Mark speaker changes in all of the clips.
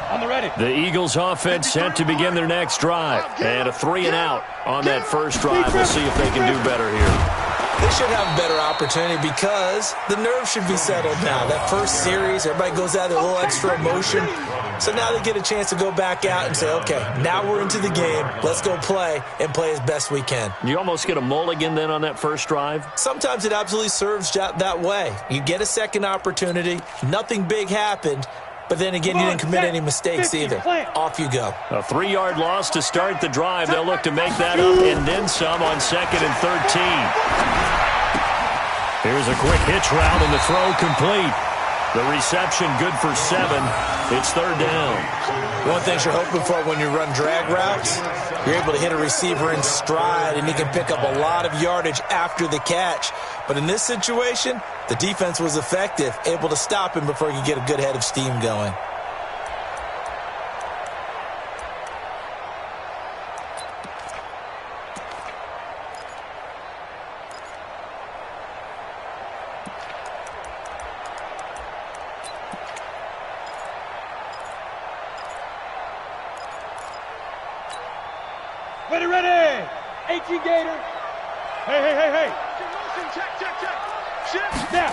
Speaker 1: The Eagles offense set to begin their next drive. And a 3-and-out on that first drive. We'll see if they can do better here.
Speaker 2: They should have a better opportunity because the nerves should be settled now. That first series, everybody goes out there, a little extra emotion. So now they get a chance to go back out and say, okay, now we're into the game. Let's go play and play as best we can.
Speaker 1: You almost get a mulligan then on that first drive?
Speaker 2: Sometimes it absolutely serves that way. You get a second opportunity. Nothing big happened. But then again, you didn't commit any mistakes either. Off you go.
Speaker 1: A 3-yard loss to start the drive. They'll look to make that up and then some on 2nd and 13. Here's a quick hitch route and the throw complete. The reception good for 7. It's 3rd down.
Speaker 2: One thing you're hoping for when you run drag routes, you're able to hit a receiver in stride and he can pick up a lot of yardage after the catch. But in this situation, the defense was effective, able to stop him before he could get a good head of steam going.
Speaker 3: Ready. 18 Gator. Hey. Check. Snap.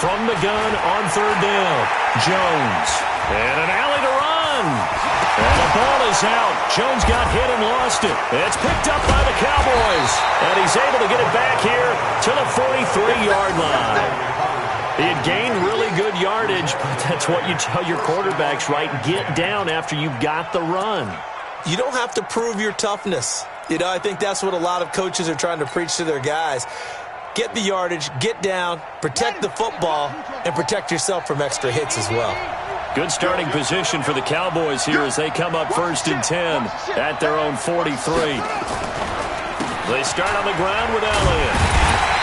Speaker 1: From the gun on 3rd down, Jones. And an alley to run. And the ball is out. Jones got hit and lost it. It's picked up by the Cowboys. And he's able to get it back here to the 43-yard line. He had gained really good yardage, but that's what you tell your quarterbacks, right? Get down after you've got the run.
Speaker 2: You don't have to prove your toughness. I think that's what a lot of coaches are trying to preach to their guys. Get the yardage, get down, protect the football, and protect yourself from extra hits as well.
Speaker 1: Good starting position for the Cowboys here as they come up 1st and 10 at their own 43. They start on the ground with Elliott.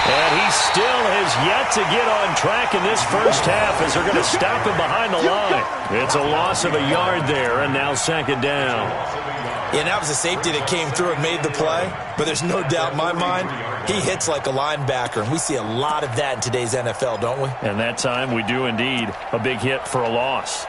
Speaker 1: And he still has yet to get on track in this first half as they're going to stop him behind the line. It's a loss of a yard there, and now 2nd down.
Speaker 2: Yeah, that was a safety that came through and made the play, but there's no doubt in my mind he hits like a linebacker, and we see a lot of that in today's NFL, don't we?
Speaker 1: And that time we do indeed. A big hit for a loss.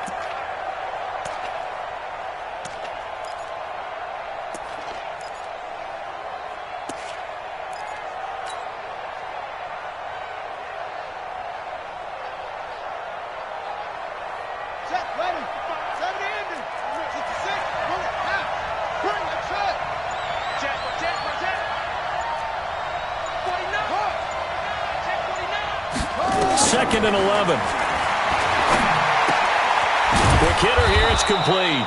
Speaker 1: Second and 11. Quick hitter here. It's complete.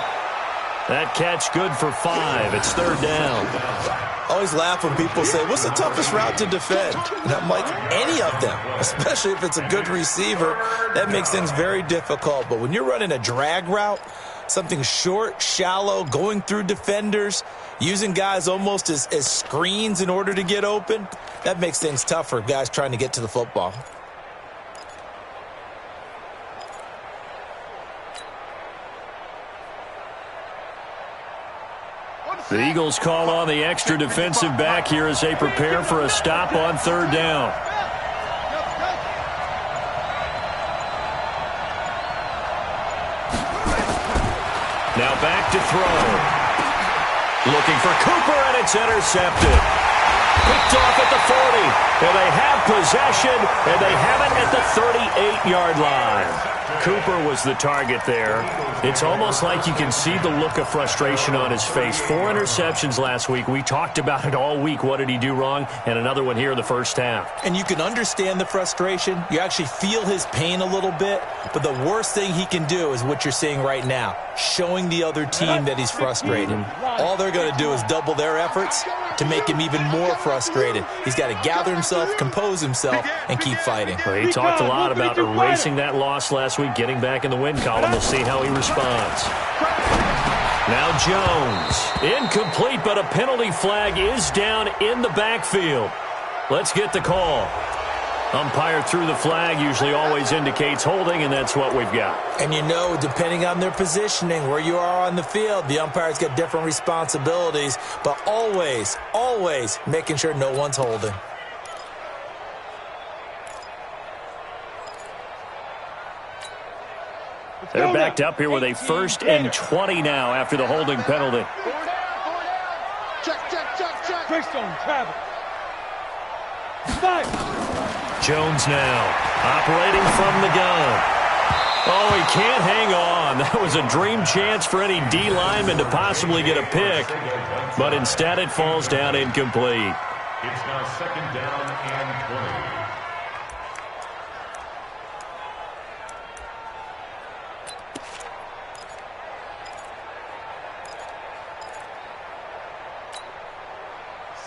Speaker 1: That catch good for 5. It's 3rd down.
Speaker 2: I always laugh when people say, what's the toughest route to defend? And I'm like, any of them, especially if it's a good receiver. That makes things very difficult. But when you're running a drag route, something short, shallow, going through defenders, using guys almost as screens in order to get open, that makes things tough for guys trying to get to the football.
Speaker 1: The Eagles call on the extra defensive back here as they prepare for a stop on 3rd down. Now back to throw. Looking for Cooper, and it's intercepted. Picked off at the 40. And they have possession, and they have it at the 38-yard line. Cooper was the target there. It's almost like you can see the look of frustration on his face. 4 interceptions last week. We talked about it all week. What did he do wrong? And another one here in the first half.
Speaker 2: And you can understand the frustration. You actually feel his pain a little bit. But the worst thing he can do is what you're seeing right now, showing the other team that he's frustrated. All they're going to do is double their efforts to make him even more frustrated. He's got to gather himself, compose himself, and keep fighting.
Speaker 1: Well, he talked a lot about erasing that loss last week, getting back in the win column. We'll see how he responds. Now Jones. Incomplete, but a penalty flag is down in the backfield. Let's get the call. Umpire threw the flag, usually always indicates holding, and that's what we've got.
Speaker 2: And you know, depending on their positioning, where you are on the field, the umpire's got different responsibilities, but always, always making sure no one's holding.
Speaker 1: They're backed up here with a 1st and 20 now after the holding penalty.
Speaker 3: Travel.
Speaker 1: Jones now operating from the gun. Oh, he can't hang on. That was a dream chance for any D lineman to possibly get a pick, but instead it falls down incomplete.
Speaker 4: It's now 2nd down and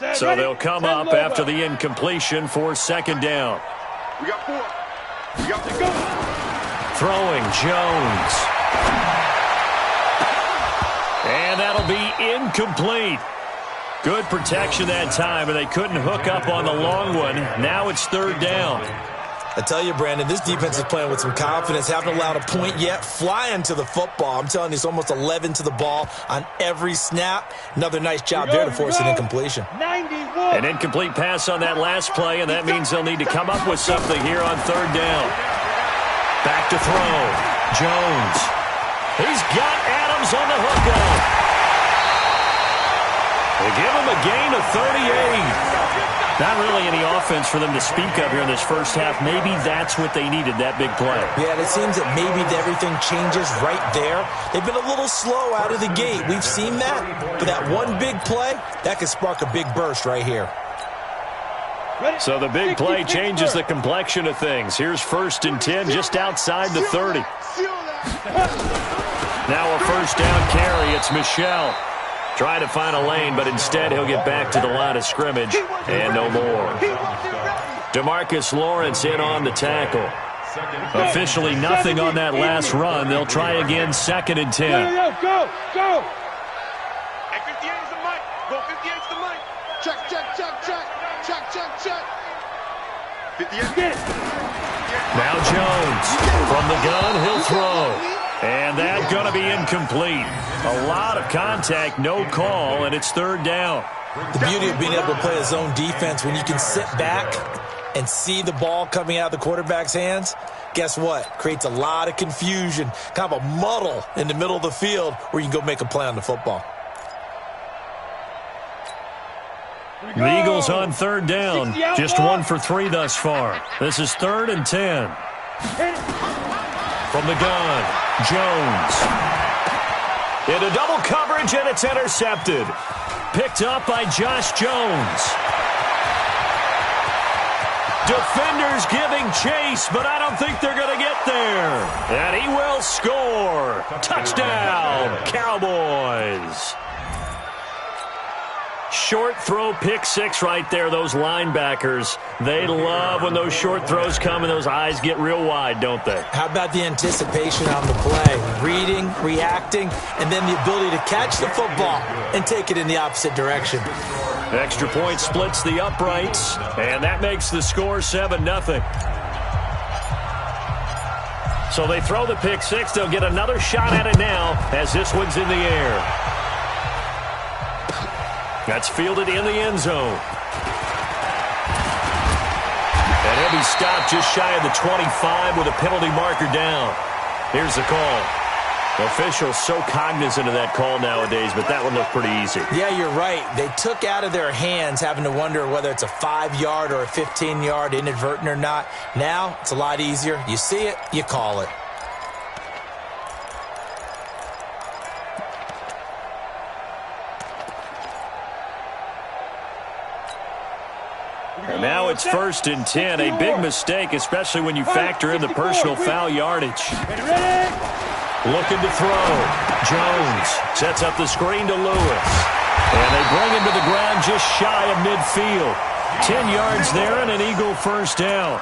Speaker 4: 20.
Speaker 1: So they'll come up after the incompletion for 2nd down.
Speaker 5: We got 4. We got to go.
Speaker 1: Throwing Jones. And that'll be incomplete. Good protection that time, and they couldn't hook up on the long one. Now it's 3rd down.
Speaker 2: I tell you, Brandon, this defense is playing with some confidence. Haven't allowed a point yet. Flying to the football. I'm telling you, it's almost 11 to the ball on every snap. Another nice job there to force an incompletion.
Speaker 3: 91.
Speaker 1: An incomplete pass on that last play, and that means they'll need to come up with something here on 3rd down. Back to throw. Jones. He's got Adams on the hookup. They give him a gain of 38. Not really any offense for them to speak of here in this first half. Maybe that's what they needed, that big play.
Speaker 2: Yeah, it seems that maybe everything changes right there. They've been a little slow out of the gate. We've seen that. But that one big play, that could spark a big burst right here.
Speaker 1: So the big play changes the complexion of things. Here's 1st and 10 just outside the 30. Now a 1st down carry. It's Michel. Trying to find a lane, but instead he'll get back to the line of scrimmage and no more. DeMarcus Lawrence in on the tackle. Officially nothing on that last run. They'll try again 2nd and 10.
Speaker 3: Go.
Speaker 5: Hey, 58 is the mic. Go, 58 is the mic. Check. 58.
Speaker 1: Now Jones. From the gun, he'll throw. And that's going to be incomplete. A lot of contact, no call, and it's 3rd down.
Speaker 2: The beauty of being able to play a zone defense, when you can sit back and see the ball coming out of the quarterback's hands, guess what? Creates a lot of confusion, kind of a muddle in the middle of the field where you can go make a play on the football.
Speaker 1: The Eagles on 3rd down. Just 1 for 3 thus far. This is 3rd and 10. From the gun, Jones. Into double coverage, and it's intercepted. Picked up by Josh Jones. Defenders giving chase, but I don't think they're going to get there. And he will score. Touchdown, Cowboys. Short throw, pick 6 right there. Those linebackers, they love when those short throws come and those eyes get real wide, don't they?
Speaker 2: How about the anticipation on the play? Reading, reacting, and then the ability to catch the football and take it in the opposite direction.
Speaker 1: Extra point splits the uprights, and that makes the score 7-0. So they throw the pick 6. They'll get another shot at it now as this one's in the air. That's fielded in the end zone. And he'll be stopped just shy of the 25 with a penalty marker down. Here's the call. Officials so cognizant of that call nowadays, but that one looked pretty easy.
Speaker 2: Yeah, you're right. They took out of their hands having to wonder whether it's a 5-yard or a 15-yard inadvertent or not. Now it's a lot easier. You see it, you call it.
Speaker 1: And now it's 1st and 10. A big mistake, especially when you factor in the personal foul yardage. Looking to throw. Jones sets up the screen to Lewis. And they bring him to the ground just shy of midfield. 10 yards there and an Eagle 1st down.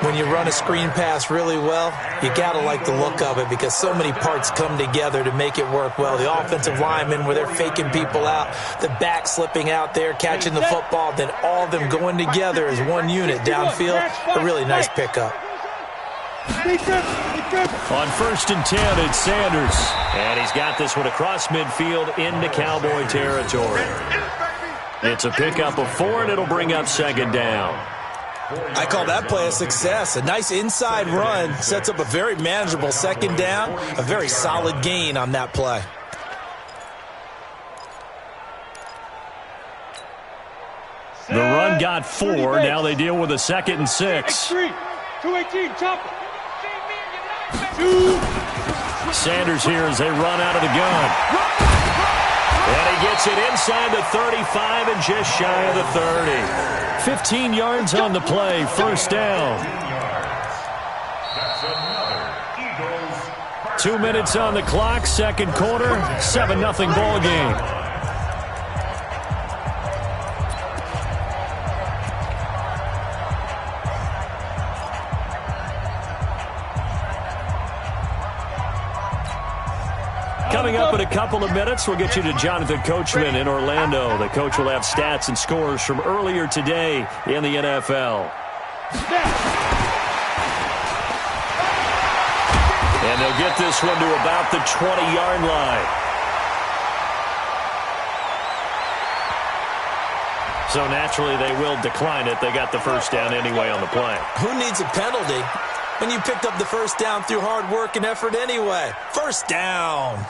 Speaker 2: When you run a screen pass really well, you got to like the look of it because so many parts come together to make it work well. The offensive linemen where they're faking people out, the back slipping out there, catching the football, then all of them going together as one unit downfield. A really nice pickup.
Speaker 1: On 1st and 10, it's Sanders. And he's got this one across midfield into Cowboy territory. It's a pickup of 4, and it'll bring up 2nd down.
Speaker 2: I call that play a success. A nice inside run sets up a very manageable second down, a very solid gain on that play.
Speaker 1: The run got 4. Now they deal with a 2nd and 6.
Speaker 3: 218, chopper.
Speaker 1: Sanders here as they run out of the gun. And he gets it inside the 35 and just shy of the 30. 15 yards on the play, first down. 2 minutes on the clock, second quarter, 7-0 ball game. Coming up in a couple of minutes, we'll get you to Jonathan Coachman in Orlando. The coach will have stats and scores from earlier today in the NFL. And they'll get this one to about the 20-yard line. So naturally, they will decline it. They got the first down anyway on the play.
Speaker 2: Who needs a penalty when you picked up the first down through hard work and effort anyway? First down.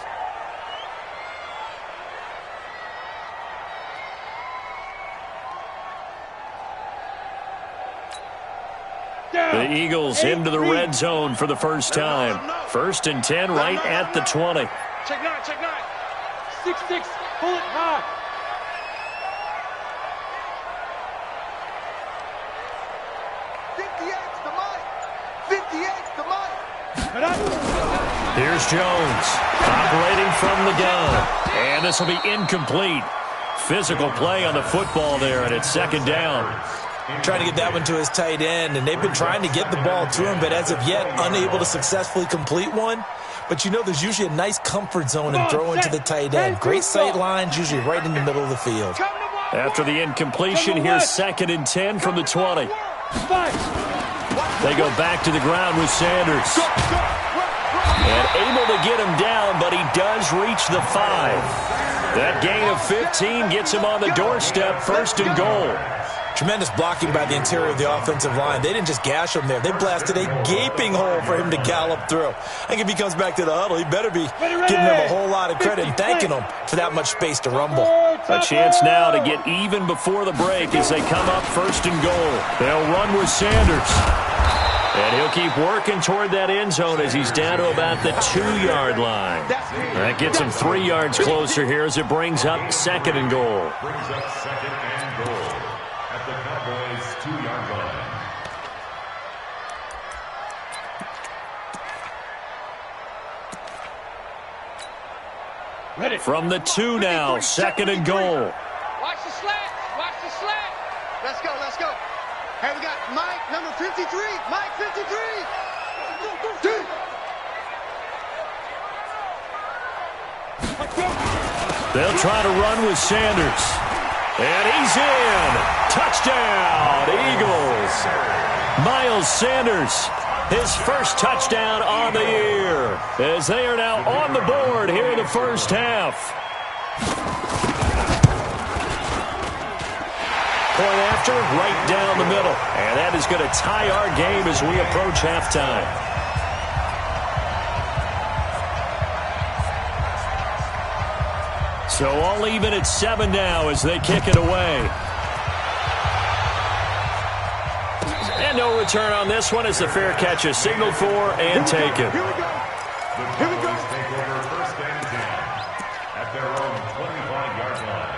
Speaker 1: The Eagles into the red zone for the first time. 1st and 10 right at the 20.
Speaker 5: Check 9, check 9.
Speaker 3: 6-6, pull it high.
Speaker 1: Here's Jones operating from the gun. And this will be incomplete. Physical play on the football there, and it's 2nd down.
Speaker 2: Trying to get that one to his tight end, and they've been trying to get the ball to him, but as of yet, unable to successfully complete one. But you know there's usually a nice comfort zone and throw into the tight end. Great sight lines, usually right in the middle of the field.
Speaker 1: After the incompletion, here's 2nd and 10 from the 20. They go back to the ground with Sanders. And able to get him down, but he does reach the 5. That gain of 15 gets him on the doorstep, 1st and goal.
Speaker 2: Tremendous blocking by the interior of the offensive line. They didn't just gash him there. They blasted a gaping hole for him to gallop through. I think if he comes back to the huddle, he better be giving them a whole lot of credit and thanking them for that much space to rumble.
Speaker 1: A chance now to get even before the break as they come up 1st and goal. They'll run with Sanders. And he'll keep working toward that end zone as he's down to about the 2-yard line. That gets him 3 yards closer here as it brings up 2nd and goal.
Speaker 4: Brings up 2nd and goal at the Cowboys' 2-yard line.
Speaker 3: Ready.
Speaker 1: From the 2 now, 2nd and goal.
Speaker 5: Watch the slant. Watch the slant. Let's go, let's go. Hey, we got Mike, number 53. Mike, 53.
Speaker 1: They'll try to run with Sanders. And he's in. Touchdown, Eagles. Miles Sanders, his first touchdown on the year, as they are now on the board here in the first half. Point after, right down the middle. And that is going to tie our game as we approach halftime. So all even at 7 now as they kick it away. And no return on this one as the fair catch is signaled for and taken.
Speaker 5: Here we go.
Speaker 4: Here we go. Take over 1st and 10 at their own 25-yard line.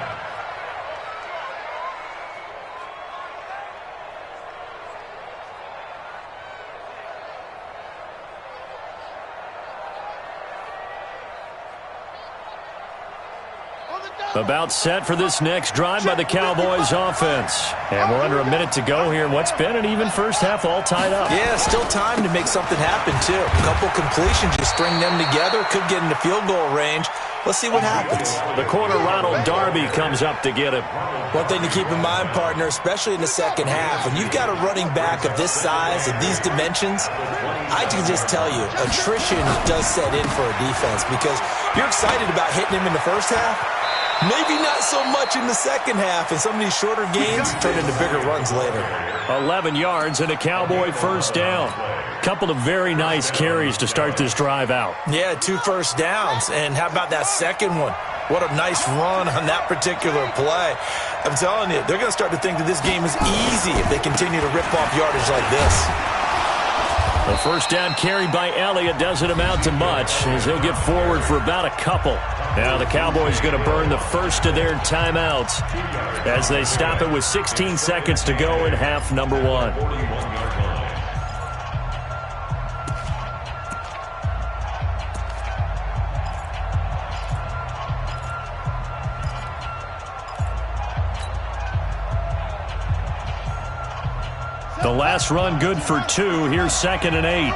Speaker 1: About set for this next drive by the Cowboys offense. And we're under a minute to go here in what's been an even first half, all tied up.
Speaker 2: Yeah, still time to make something happen, too. A couple completions, you string them together, could get into field goal range. Let's see what happens.
Speaker 1: The corner, Ronald Darby, comes up to get him.
Speaker 2: One thing to keep in mind, partner, especially in the second half, when you've got a running back of this size and these dimensions, I can just tell you, attrition does set in for a defense because you're excited about hitting him in the first half. Maybe not so much in the second half, and some of these shorter gains turn into bigger runs later.
Speaker 1: 11 yards and a Cowboy first down. Couple of very nice carries to start this drive out.
Speaker 2: Yeah, 2 first downs. And how about that second one? What a nice run on that particular play. I'm telling you, they're going to start to think that this game is easy if they continue to rip off yardage like this.
Speaker 1: The first down carry by Elliott doesn't amount to much as he'll get forward for about a couple. Now the Cowboys going to burn the first of their timeouts as they stop it with 16 seconds to go in half number 1. The last run good for 2. Here's 2nd and 8.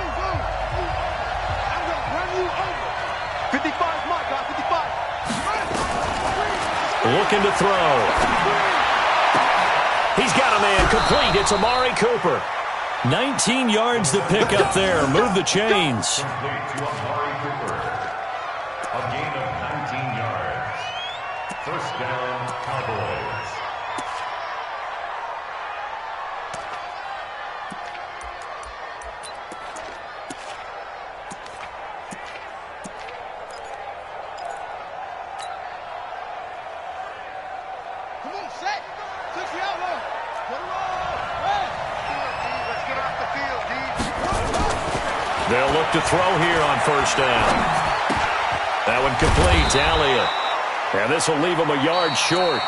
Speaker 5: 55, my God, 55.
Speaker 1: Looking to throw. He's got a man complete. It's Amari Cooper. 19 yards to pick up there. Move the chains.
Speaker 4: Complete to Amari Cooper. A gain of 19 yards. First down, Cowboys.
Speaker 5: Come on, set. 60 out low. Get it on. Hey. Let's get off the field, D.
Speaker 1: They'll look to throw here on first down. That one complete to Elliott. And this will leave him a yard short.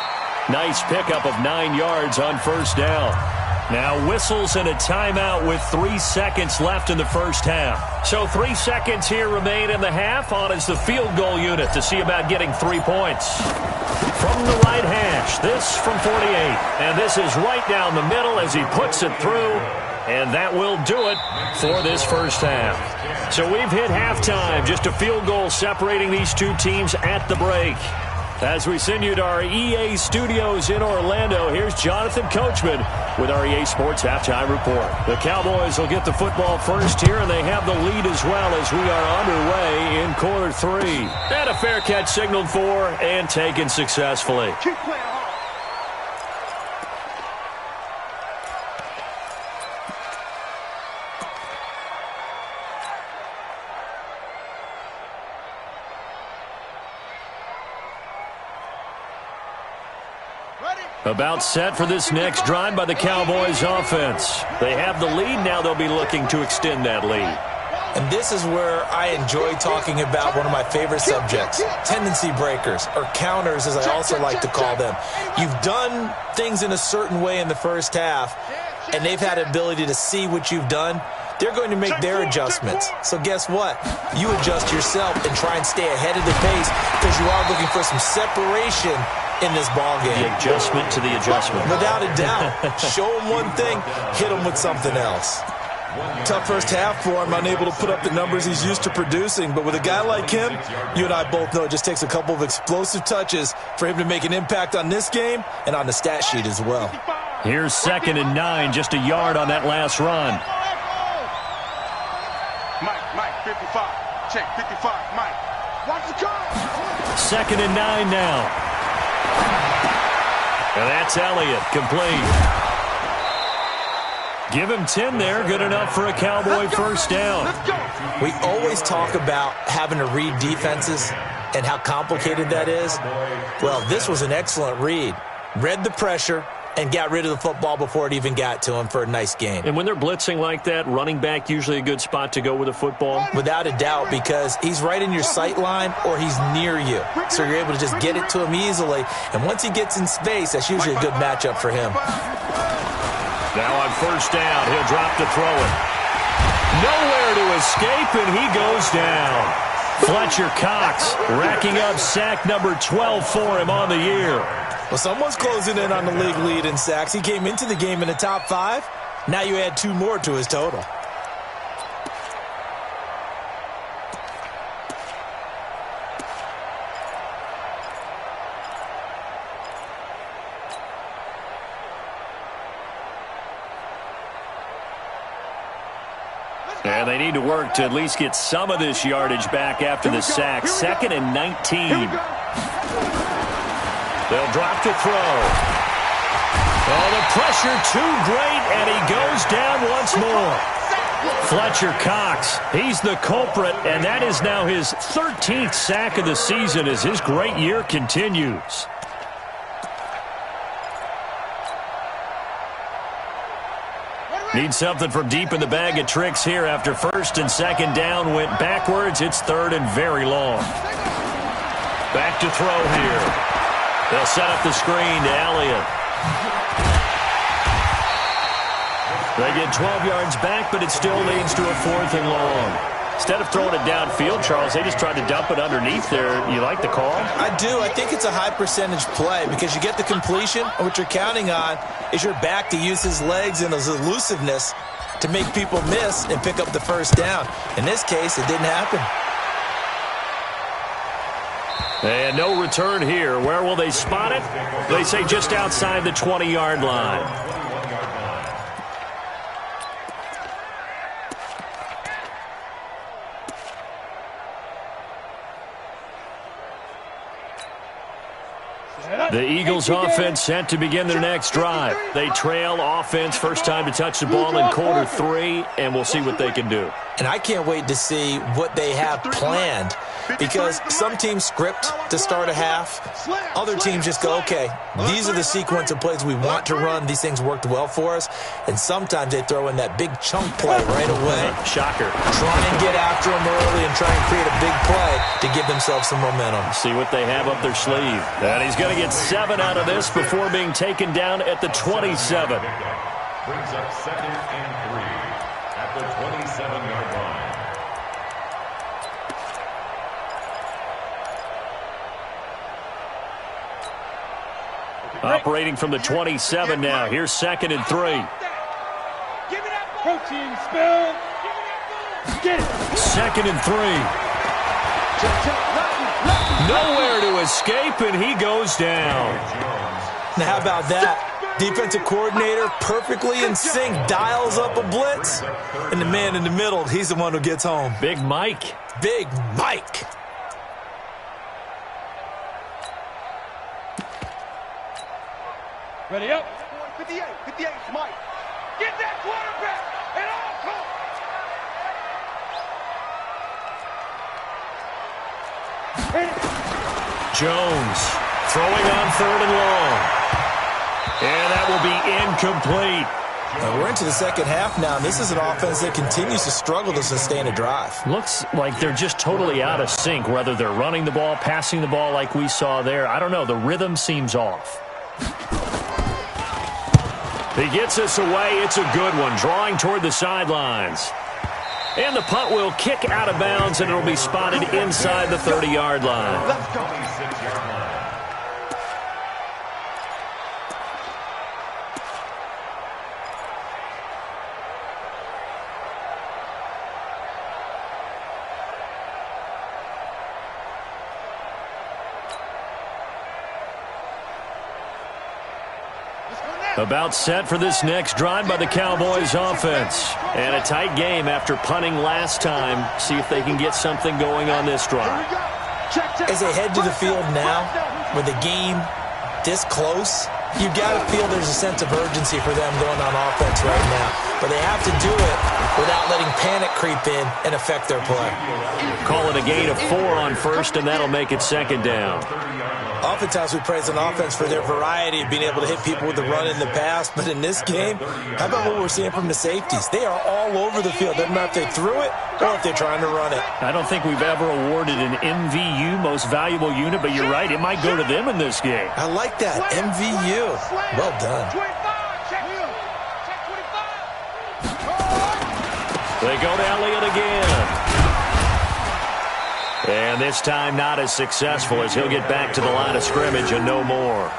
Speaker 1: Nice pickup of 9 yards on first down. Now whistles and a timeout with 3 seconds left in the first half. So 3 seconds here remain in the half. On is the field goal unit to see about getting 3 points. From the right hash, this from 48. And this is right down the middle as he puts it through. And that will do it for this first half. So we've hit halftime. Just a field goal separating these two teams at the break. As we send you to our EA studios in Orlando, here's Jonathan Coachman with our EA Sports Halftime Report. The Cowboys will get the football first here, and they have the lead as well as we are underway in quarter 3. And a fair catch signaled for and taken successfully.
Speaker 5: Keep playing hard.
Speaker 1: About set for this next drive by the Cowboys offense. They have the lead. Now they'll be looking to extend that lead.
Speaker 2: And this is where I enjoy talking about one of my favorite subjects, tendency breakers, or counters as I also like to call them. You've done things in a certain way in the first half, and they've had the ability to see what you've done. They're going to make their adjustments. So guess what? You adjust yourself and try and stay ahead of the pace because you are looking for some separation in this ball game.
Speaker 1: The adjustment to the adjustment.
Speaker 2: Without a doubt. Show them one thing, hit them with something else. Tough first half for him, unable to put up the numbers he's used to producing. But with a guy like him, you and I both know it just takes a couple of explosive touches for him to make an impact on this game and on the stat sheet as well.
Speaker 1: Here's 2nd and 9, just a yard on that last run.
Speaker 5: Mike, 55. Check, 55, Mike. Watch the car.
Speaker 1: 2nd and 9 now. And that's Elliott, complete. Give him 10 there, good enough for a Cowboy first down.
Speaker 2: We always talk about having to read defenses and how complicated that is. Well, this was an excellent read. Read the pressure and got rid of the football before it even got to him for a nice gain.
Speaker 1: And when they're blitzing like that, running back usually a good spot to go with a football?
Speaker 2: Without a doubt, because he's right in your sight line or he's near you. So you're able to just get it to him easily. And once he gets in space, that's usually a good matchup for him.
Speaker 1: Now on first down, he'll drop to throw it. Nowhere to escape, and he goes down. Fletcher Cox racking up sack number 12 for him on the year.
Speaker 2: Well, someone's closing in on the league lead in sacks. He came into the game in the top 5. Now you add 2 more to his total.
Speaker 1: need to work to at least get some of this yardage back after the sack. 2nd and 19. They'll drop to throw. Oh, the pressure too great, and he goes down once more. Fletcher Cox, he's the culprit, and that is now his 13th sack of the season as his great year continues. Need something from deep in the bag of tricks here after 1st and 2nd down went backwards. It's 3rd and very long. Back to throw here. They'll set up the screen to Elliott. They get 12 yards back, but it still leads to a 4th and long. Instead of throwing it downfield, Charles, they just tried to dump it underneath there. You like the call?
Speaker 2: I do. I think it's a high percentage play because you get the completion, and what you're counting on is your back to use his legs and his elusiveness to make people miss and pick up the 1st down. In this case, it didn't happen.
Speaker 1: And no return here. Where will they spot it? They say just outside the 20-yard line. The Eagles offense set to begin their next drive. They trail offense, first time to touch the ball in quarter 3, and we'll see what they can do.
Speaker 2: And I can't wait to see what they have planned because some teams script to start a half. Other teams just go, okay, these are the sequence of plays we want to run. These things worked well for us. And sometimes they throw in that big chunk play right away.
Speaker 1: Shocker.
Speaker 2: Try and get after them early and try and create a big play to give themselves some momentum.
Speaker 1: See what they have up their sleeve. And he's going to get 7 out of this before being taken down at the 27.
Speaker 4: Brings up 2nd and 3 at the 27-yard line.
Speaker 1: Operating from the 27 now. Here's 2nd and 3.
Speaker 3: Protein spill. Get it.
Speaker 1: 2nd and 3. Nowhere to escape, and he goes down.
Speaker 2: Now, how about that? Defensive coordinator perfectly in sync, dials up a blitz, and the man in the middle, he's the one who gets home.
Speaker 1: Big Mike.
Speaker 2: Big Mike.
Speaker 3: Ready up.
Speaker 5: 58, 58, Mike. Get that quarterback at all costs.
Speaker 1: Jones throwing on 3rd and long. And that will be incomplete.
Speaker 2: Now we're into the 2nd half now, and this is an offense that continues to struggle to sustain a drive.
Speaker 1: Looks like they're just totally out of sync, whether they're running the ball, passing the ball like we saw there. I don't know. The rhythm seems off. He gets us away. It's a good one. Drawing toward the sidelines. And the punt will kick out of bounds, and it'll be spotted inside the 30-yard line.
Speaker 5: Let's go.
Speaker 4: 26-yard line.
Speaker 1: About set for this next drive by the Cowboys offense. And a tight game after punting last time. See if they can get something going on this drive.
Speaker 2: As they head to the field now, with the game this close, you've got to feel there's a sense of urgency for them going on offense right now. But they have to do it without letting panic creep in and affect their play.
Speaker 1: Call it a gain of 4 on 1st, and that'll make it 2nd down.
Speaker 2: Oftentimes we praise an offense for their variety of being able to hit people with the run in the pass, but in this game, how about what we're seeing from the safeties? They are all over the field. Doesn't matter if they threw it or if they're trying to run it.
Speaker 1: I don't think we've ever awarded an MVU, most valuable unit, but you're right, it might go to them in this game.
Speaker 2: I like that, MVU. Well done.
Speaker 5: 25, check 25.
Speaker 1: They go to Elliott again. And this time not as successful as he'll get back to the line of scrimmage and no more.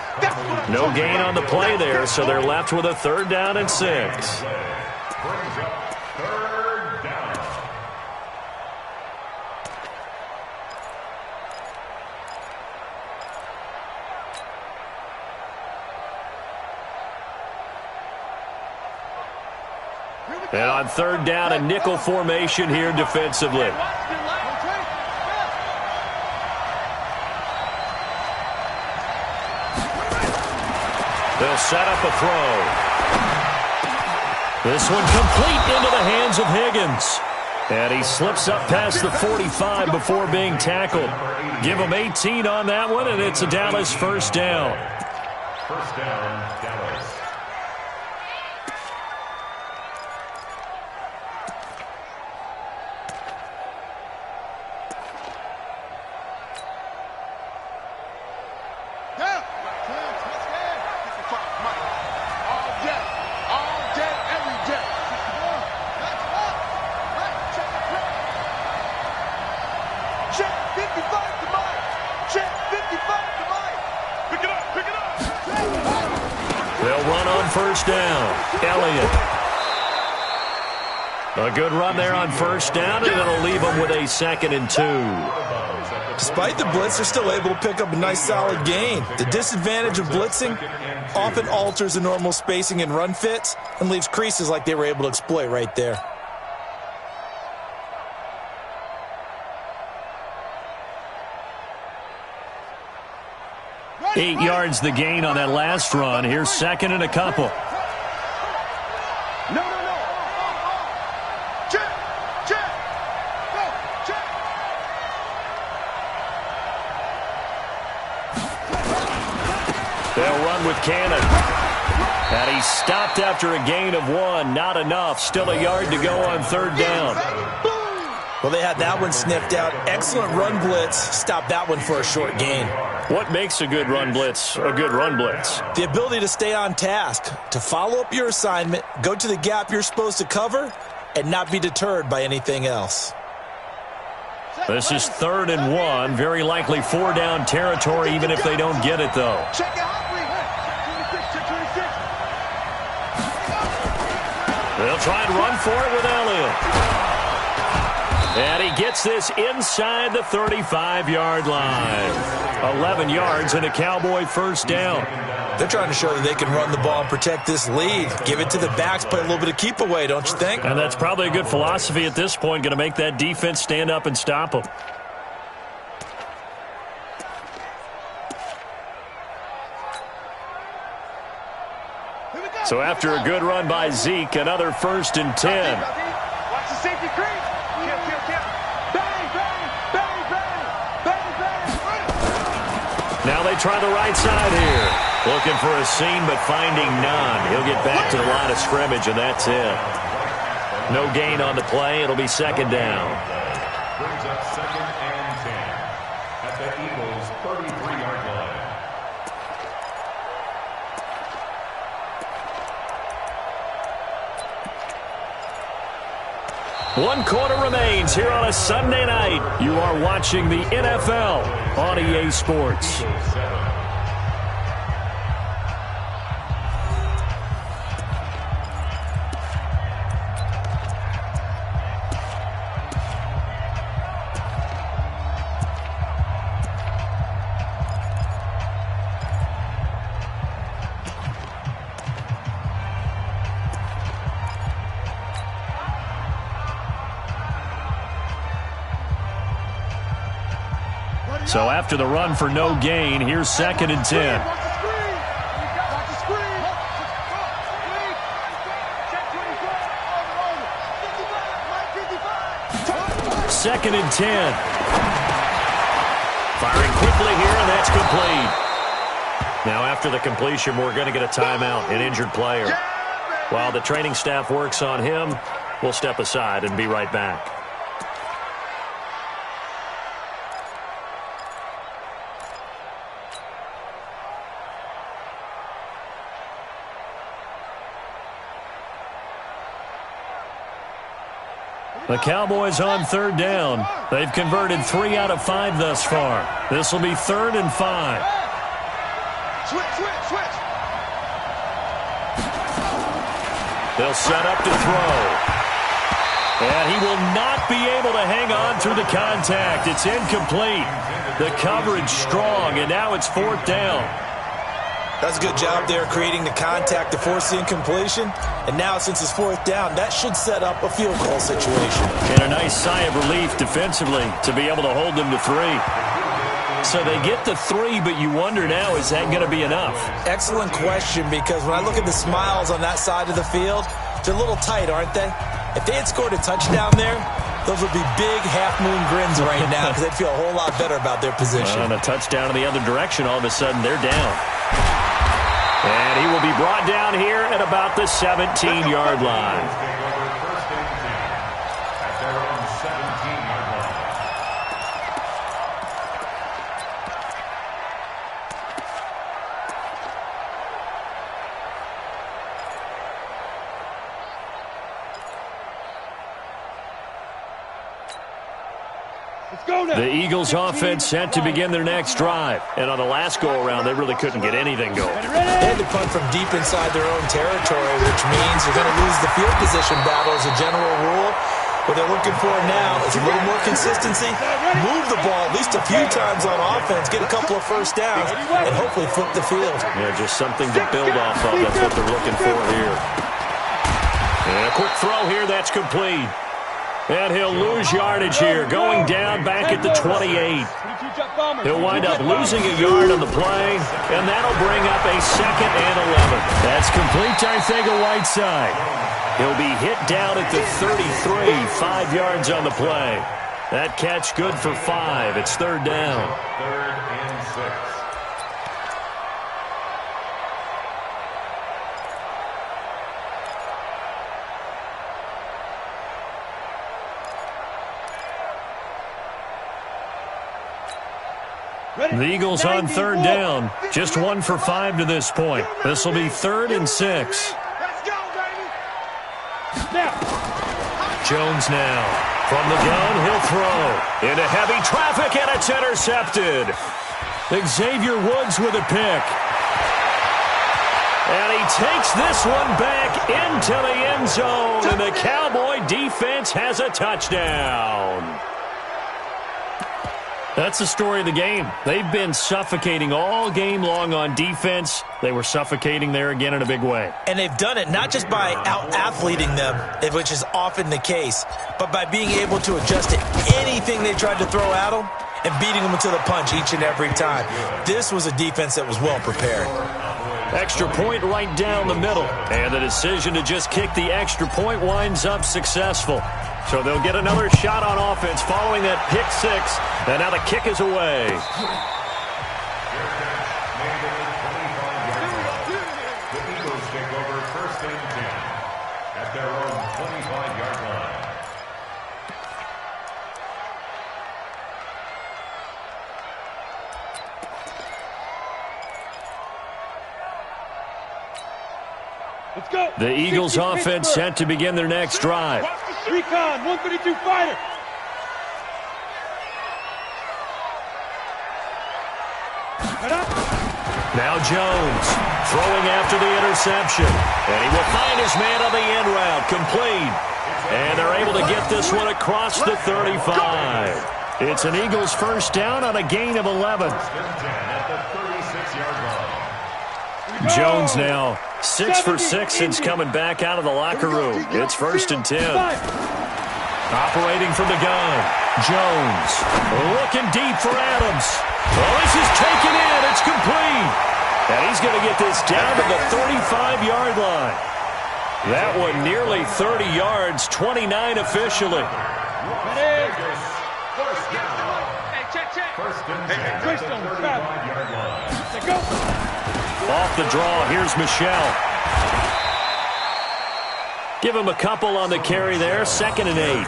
Speaker 1: No gain on the play there, so they're left with a 3rd down and 6.
Speaker 4: Brings up 3rd down.
Speaker 5: Here we go.
Speaker 1: And on third down, a nickel formation here defensively. They'll set up a throw. This one complete into the hands of Higgins. And he slips up past the 45 before being tackled. Give him 18 on that one, and it's a Dallas first down.
Speaker 4: First down, Dallas.
Speaker 1: First down, Elliott. A good run there on first down, and it'll leave them with a 2nd and 2.
Speaker 2: Despite the blitz, they're still able to pick up a nice solid gain. The disadvantage of blitzing often alters the normal spacing and run fits and leaves creases like they were able to exploit right there.
Speaker 1: Eight yards the gain on that last run. Here's 2nd and a couple.
Speaker 3: No. Check. Go, check.
Speaker 1: They'll run with Cannon. And he's stopped after a gain of 1. Not enough. Still a yard to go on third down.
Speaker 2: Well, they had that one sniffed out. Excellent run blitz. Stopped that one for a short gain.
Speaker 1: What makes a good run blitz a good run blitz?
Speaker 2: The ability to stay on task, to follow up your assignment, go to the gap you're supposed to cover, and not be deterred by anything else.
Speaker 1: This is 3rd and 1. Very likely 4-down territory, even if they don't get it, though.
Speaker 3: Check it out, check 26.
Speaker 1: They'll try and run for it with Elliott. And he gets this inside the 35-yard line. 11 yards and a Cowboy first down.
Speaker 2: They're trying to show that they can run the ball and protect this lead. Give it to the backs, play a little bit of keep away, don't you think?
Speaker 1: And that's probably a good philosophy at this point, going to make that defense stand up and stop them. So after a good run by Zeke, another 1st and 10.
Speaker 3: Watch the safety creep.
Speaker 1: Now they try the right side here. Looking for a seam, but finding none. He'll get back to the line of scrimmage, and that's it. No gain on the play. It'll be 2nd down.
Speaker 4: Brings up 2nd and 10 at the Eagles' 33-yard line.
Speaker 1: One quarter remains here on a Sunday night. You are watching the NFL on EA Sports. So after the run for no gain, here's 2nd and 10. 2nd and 10. Firing quickly here, and that's complete. Now after the completion, we're going to get a timeout, an injured player. While the training staff works on him, we'll step aside and be right back. The Cowboys on third down. They've converted 3 out of 5 thus far. This will be 3rd and 5.
Speaker 3: Switch.
Speaker 1: They'll set up to throw. And he will not be able to hang on through the contact. It's incomplete. The coverage strong, and now it's 4th down.
Speaker 2: That's a good job there creating the contact to force the incompletion. And now, since it's fourth down, that should set up a field goal situation.
Speaker 1: And a nice sigh of relief defensively to be able to hold them to 3. So they get to 3, but you wonder now, is that going to be enough?
Speaker 2: Excellent question, because when I look at the smiles on that side of the field, they're a little tight, aren't they? If they had scored a touchdown there, those would be big half-moon grins right now because they'd feel a whole lot better about their position.
Speaker 1: And a touchdown in the other direction, all of a sudden they're down. And he will be brought down here at about the 17-yard line. The Eagles offense set to begin their next drive. And on the last go-around, they really couldn't get anything going.
Speaker 2: They had to punt from deep inside their own territory, which means you're going to lose the field position battle as a general rule. What they're looking for now is a little more consistency, move the ball at least a few times on offense, get a couple of first downs, and hopefully flip the field.
Speaker 1: Yeah, just something to build off of. That's what they're looking for here. And a quick throw here, that's complete. And he'll lose yardage here, going down back at the 28. He'll wind up losing a yard on the play, and that'll bring up a 2nd and 11. That's complete to Arcega-Whiteside. He'll be hit down at the 33, 5 yards on the play. That catch good for 5. It's 3rd down.
Speaker 4: 3rd and 6.
Speaker 1: The Eagles on 3rd down. Just 1 for 5 to this point. This will be 3rd and 6.
Speaker 3: Let's go, baby.
Speaker 1: Jones now. From the gun, he'll throw. Into heavy traffic, and it's intercepted. Xavier Woods with a pick. And he takes this one back into the end zone, and the Cowboy defense has a touchdown. That's the story of the game. They've been suffocating all game long on defense. They were suffocating there again in a big way.
Speaker 2: And they've done it not just by out-athleting them, which is often the case, but by being able to adjust to anything they tried to throw at them and beating them to the punch each and every time. This was a defense that was well prepared.
Speaker 1: Extra point right down the middle. And the decision to just kick the extra point winds up successful. So they'll get another shot on offense following that pick 6. And now the kick is away.
Speaker 4: The Eagles take over 1st and 10 at their own 25-yard line.
Speaker 3: Let's go.
Speaker 1: The Eagles offense set to begin their next drive.
Speaker 3: Recon, 132 fighter.
Speaker 1: Now Jones throwing after the interception. And he will find his man on the end route, complete. And they're able to get this one across the 35. It's an Eagles 1st down on a gain of 11. Jones now 6 for 6 since coming back out of the locker room. It's 1st and 10. Operating from the gun, Jones looking deep for Adams. Oh, this is taken in. It's complete. And he's going to get this down to the 35-yard line. That one nearly 30 yards, 29 officially.
Speaker 3: Hey, check. Hey, twist on the 35-yard line. Let's go.
Speaker 1: Off the draw, here's Michelle. Give him a couple on the carry there, 2nd and 8.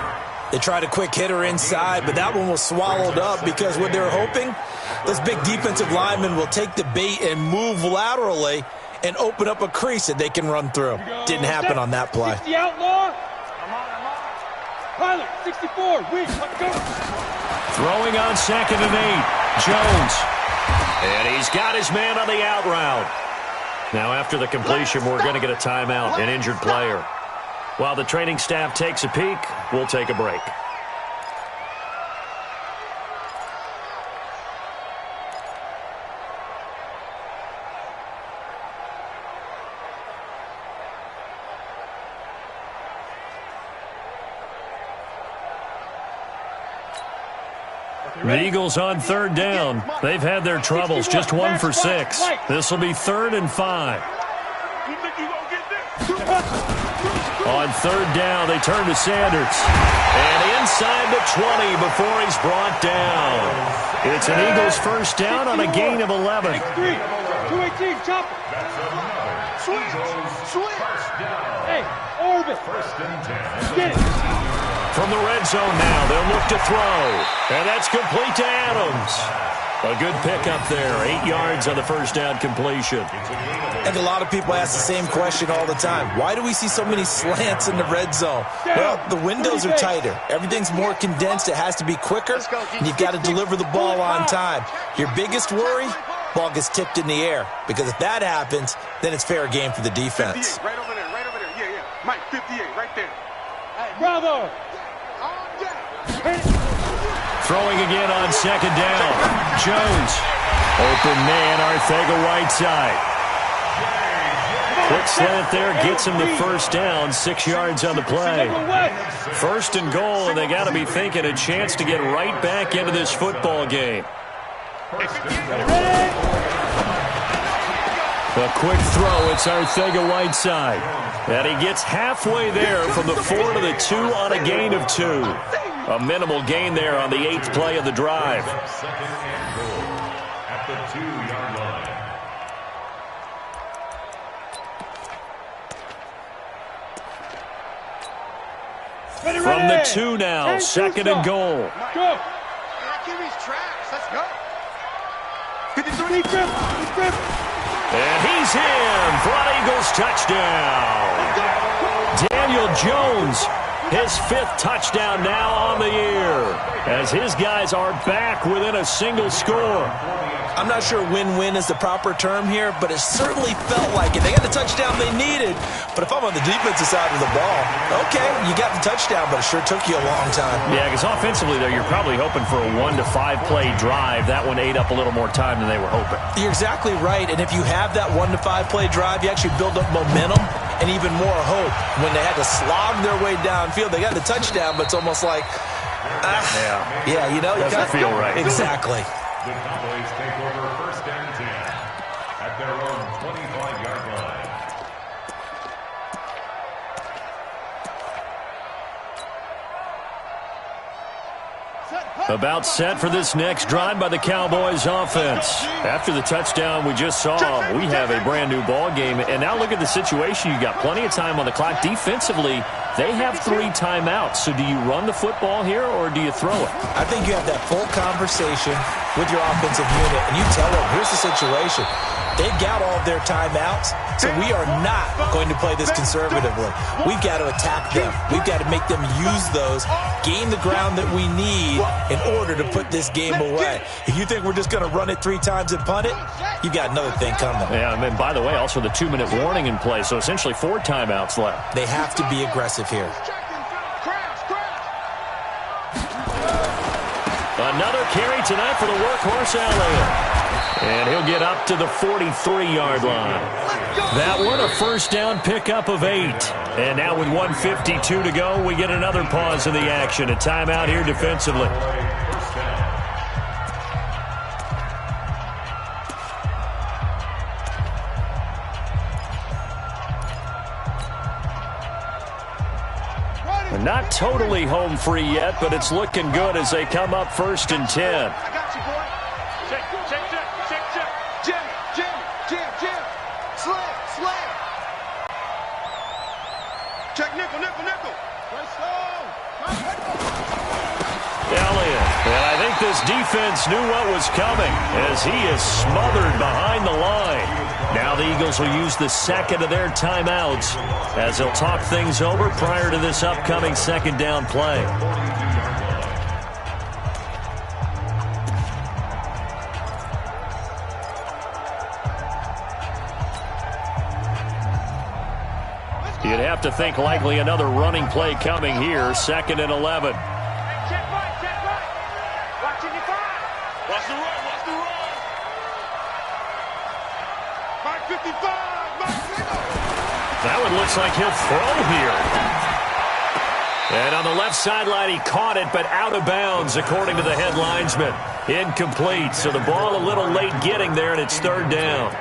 Speaker 2: They tried a quick hitter inside, but that one was swallowed up because what they're hoping, those big defensive linemen will take the bait and move laterally and open up a crease that they can run through. Didn't happen on that play.
Speaker 3: 60 outlaw. Pilot, 64, weak, let's go.
Speaker 1: Throwing on 2nd and 8, Jones. And he's got his man on the out route. Now after the completion, we're going to get a timeout, an injured player. While the training staff takes a peek, we'll take a break. The Eagles on third down. They've had their troubles, just 1 for 6. This will be 3rd and 5. On third down, they turn to Sanders. And inside the 20 before he's brought down. It's an Eagles first down on a gain of 11.
Speaker 3: 218, chop. Switch. Hey, orbit. Get it.
Speaker 1: From the red zone now, they'll look to throw. And that's complete to Adams. A good pickup there. 8 yards on the first down completion.
Speaker 2: I think a lot of people ask the same question all the time. Why do we see so many slants in the red zone? Well, the windows are tighter. Everything's more condensed. It has to be quicker, and you've got to deliver the ball on time. Your biggest worry? Ball gets tipped in the air. Because if that happens, then it's fair game for the defense.
Speaker 3: 58, right over there. Yeah. Mike, 58, right there. Bravo.
Speaker 1: Throwing again on second down. Jones. Open man, Arcega-Whiteside. Quick slant there gets him the first down. 6 yards on the play. 1st and goal, and they got to be thinking a chance to get right back into this football game. A quick throw. It's Arcega-Whiteside. And he gets halfway there from the 4 to the 2 on a gain of 2. A minimal gain there on the 8th play of the drive.
Speaker 4: At the 2-yard line.
Speaker 1: From the 2 now, 2nd and goal.
Speaker 3: Go.
Speaker 5: Kimmy's tracks. Let's go.
Speaker 1: And he's in for an Eagles touchdown. Daniel Jones, his 5th touchdown now on the year, as his guys are back within a single score.
Speaker 2: I'm not sure win-win is the proper term here, but it certainly felt like it. They got the touchdown they needed, but if I'm on the defensive side of the ball, okay, you got the touchdown, but it sure took you a long time.
Speaker 1: Yeah, because offensively, though, you're probably hoping for a 1 to 5 play drive. That one ate up a little more time than they were hoping.
Speaker 2: You're exactly right, and if you have that 1 to 5 play drive, you actually build up momentum and even more hope. When they had to slog their way downfield, they got the touchdown, but it's almost like, yeah, you know,
Speaker 1: doesn't feel right.
Speaker 2: Exactly.
Speaker 4: The Cowboys take over 1st and 10 at their own 25-yard line.
Speaker 1: About set for this next drive by the Cowboys offense. After the touchdown we just saw, we have a brand new ball game. And now look at the situation. You got plenty of time on the clock. Defensively, they have 3 timeouts. So do you run the football here or do you throw it?
Speaker 2: I think you have that full conversation with your offensive unit, and you tell them, here's the situation. They've got all of their timeouts, so we are not going to play this conservatively. We've got to attack them. We've got to make them use those, gain the ground that we need in order to put this game away. If you think we're just going to run it 3 times and punt it, you've got another thing coming.
Speaker 1: Yeah, and by the way, also the 2-minute warning in play, so essentially 4 timeouts left.
Speaker 2: They have to be aggressive here.
Speaker 1: Another carry tonight for the workhorse Elliott. And he'll get up to the 43-yard line. That one, a first down pickup of 8. And now with 1:52 to go, we get another pause in the action. A timeout here defensively. Not totally home free yet, but it's looking good as they come up 1st and 10.
Speaker 5: I got you, boy. Check. Jim. Slam. Check nickel.
Speaker 1: Elliott, and I think this defense knew what was coming as he is smothered behind the line. Now the Eagles will use the 2nd of their timeouts as they'll talk things over prior to this upcoming 2nd down play. You'd have to think likely another running play coming here, 2nd and 11.
Speaker 5: Check right. Watching your five. Watch the run. Mark 55.
Speaker 1: That one looks like he'll throw here. And on the left sideline, he caught it, but out of bounds, according to the head linesman. Incomplete, so the ball a little late getting there, and it's third down.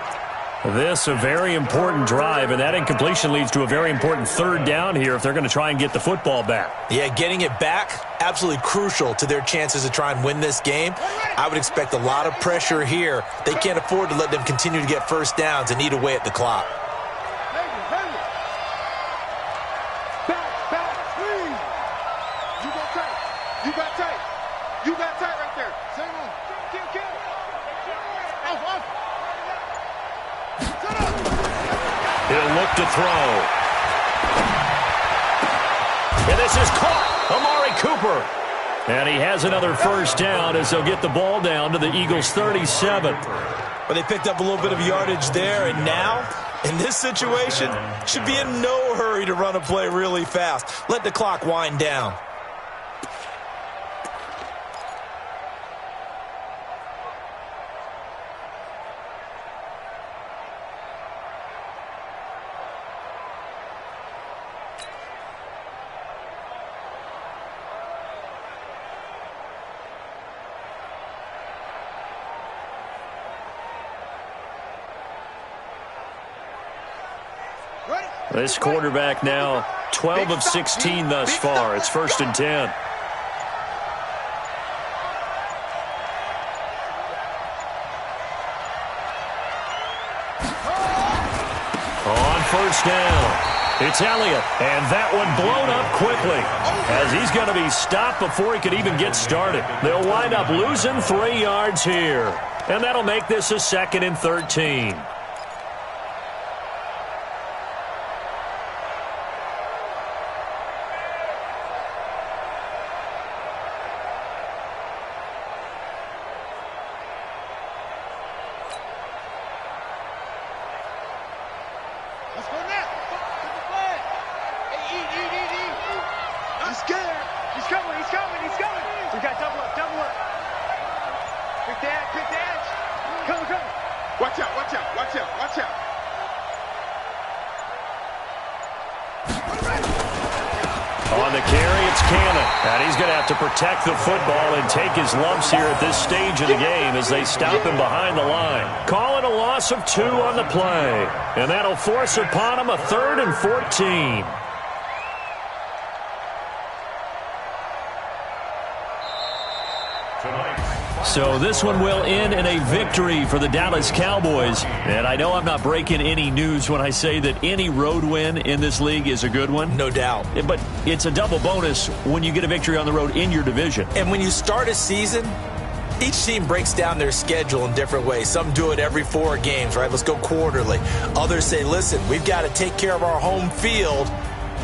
Speaker 1: This a very important drive, and that incompletion leads to a very important third down here if they're going to try and get the football back.
Speaker 2: Yeah, getting it back, absolutely crucial to their chances to try and win this game. I would expect a lot of pressure here. They can't afford to let them continue to get first downs and eat away at the clock.
Speaker 1: He'll look to throw. And this is caught. Amari Cooper. And he has another first down as they'll get the ball down to the Eagles' 37.
Speaker 2: But they picked up a little bit of yardage there, and now, in this situation, should be in no hurry to run a play really fast. Let the clock wind down.
Speaker 1: This quarterback now 12 of 16 thus far. It's 1st and 10. On first down, it's Elliott, and that one blown up quickly as he's going to be stopped before he could even get started. They'll wind up losing 3 yards here, and that'll make this a 2nd and 13. Protect the football and take his lumps here at this stage of the game as they stop him behind the line. Call it a loss of 2 on the play, and that'll force upon him a 3rd and 14. So this one will end in a victory for the Dallas Cowboys. And I know I'm not breaking any news when I say that any road win in this league is a good one.
Speaker 2: No doubt.
Speaker 1: But it's a double bonus when you get a victory on the road in your division.
Speaker 2: And when you start a season, each team breaks down their schedule in different ways. Some do it every 4 games, right? Let's go quarterly. Others say, listen, we've got to take care of our home field.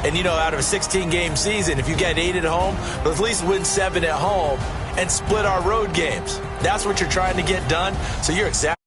Speaker 2: And, you know, out of a 16-game season, if you get 8 at home, let's at least win 7 at home and split our road games. That's what you're trying to get done. So you're exactly